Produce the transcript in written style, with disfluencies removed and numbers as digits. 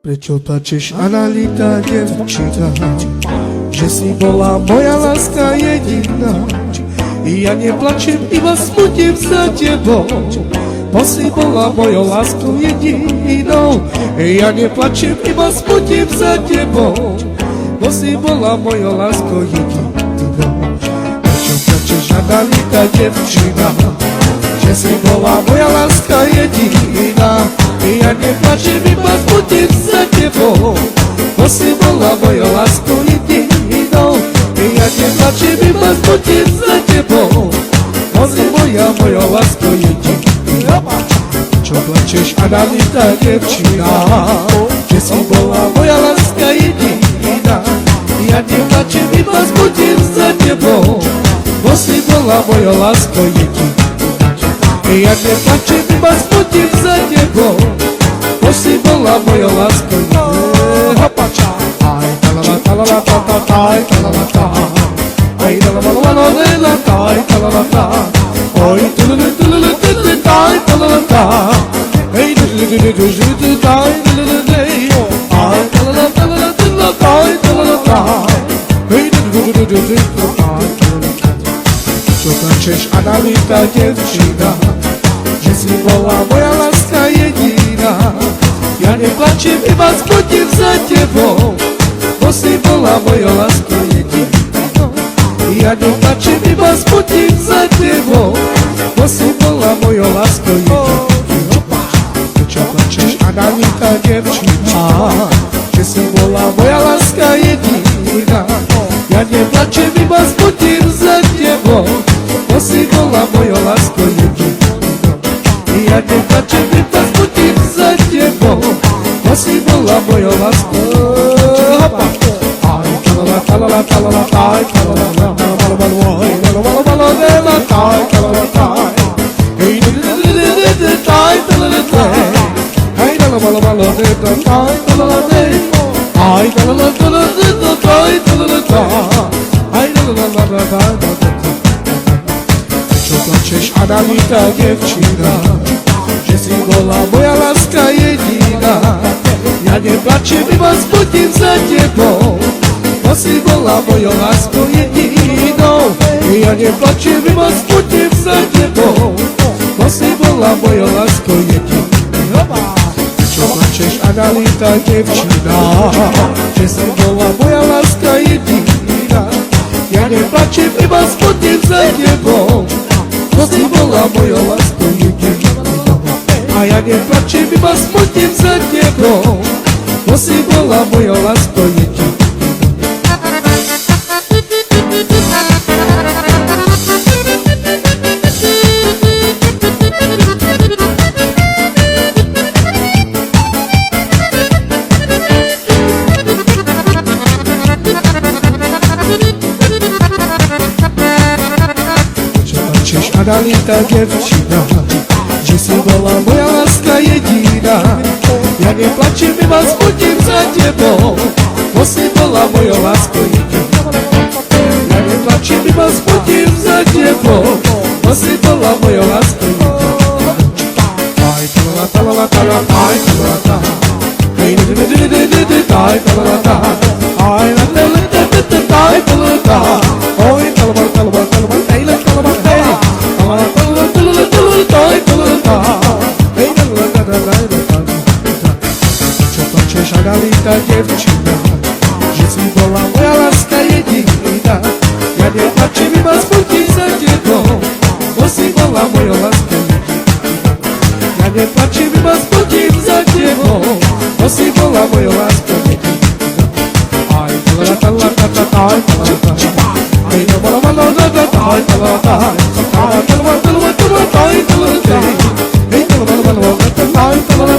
Prečo plačeš, Analita, devčina, že si bola moja láska jediná? Ja neplačem, iba smutím za tebou, bo si bola mojou láskou jedinou. Ja neplačem, iba smutím za tebou, bo si bola mojou láskou jedinou. Prečo plačeš, Analita, devčina, že si bola moja láska jediná? Ja neplačem, iba smutím za tebou, bo si bola mojou láskou jedinou. Ja neplačem, iba smutím za tebou, bo si mojou láskou jedinou. Čo plačeš, Analita, devčina, že si bola moja láska jediná? Ja neplačem, iba smutím za tebou, bo si bola mojou láskou jedinou. Ja neplačem, iba smutím za tebou, bo si bola mojou láskou. Hopača! Aj talala talala ta taj talala ta, aj talala talala taj talala ta, oj tululu tululu tululu taj talala ta, aj tululu tululu taj talala ta, aj talala talala talala taj talala ta, aj tululu tululu taj. Čo plačeš, Analita, devčina, že si bola moja láska jediná? Ja neplačem, iba smutím za tebou, bo si bola mojou láskou jedinou. Ja neplačem, iba smutím za tebou, bo si bola mojou láskou jedinou. Čo plačeš, Analita, devčina, že si bola moja láska jediná? Ja neplačem, iba smutím za tebou, bo si bola mojou láskou jedinou. Ja neplačem, iba smutím za tebou, bo si bola mojou láskou. Aj talala talala talala taj talala talala talala talala taj talala taj, hej taj talala taj, hej talala talala taj talala taj, aj talala talala taj talala taj, aj talala talala taj. Čo plačeš, Analita, devčina, že si bola moja láska jediná? Ja neplačem, iba smutím za tebou, bo si bola mojou láskou jedinou. Ja neplačem, iba smutím za tebou, bo si bola mojou láskou jedinou. Čo plačeš, Analita, devčina, že si bola moja láska jediná? Ja neplačem, iba smutím za tebou, bo si bola mojou láskou jedinou. A ja neplačem, iba smutím za tebou, bo si bola mojou láskou jedinou. Čo plačeš, Analita, devčina, že si bola moja láska jediná? Ja neplačem, iba smutím za tebou, bo si bola mojou láskou jedinou. Ja neplačem, iba smutím za tebou, bo si bola mojou láskou jedinou. Aj talala talala talala taj talala ta, hej taj talala ta, aj na tele taj talala ta, oj talala talala talala tej talala tej, talala talala talala talala taj talala ta, hej talala talala talala. Čo plačeš, Analita, devčina, že si bola moja láska jediná? Ja neplačem, iba smutím za tebou, bo si bola mojou láskou jedinou. Ja neplačem, iba smutím za tebou, bo si bola mojou láskou jedinou. Aj talala talala talala taj talala ta, aj talala talala taj talala ta, aj talala talala talala taj talala ta, aj talala talala taj talala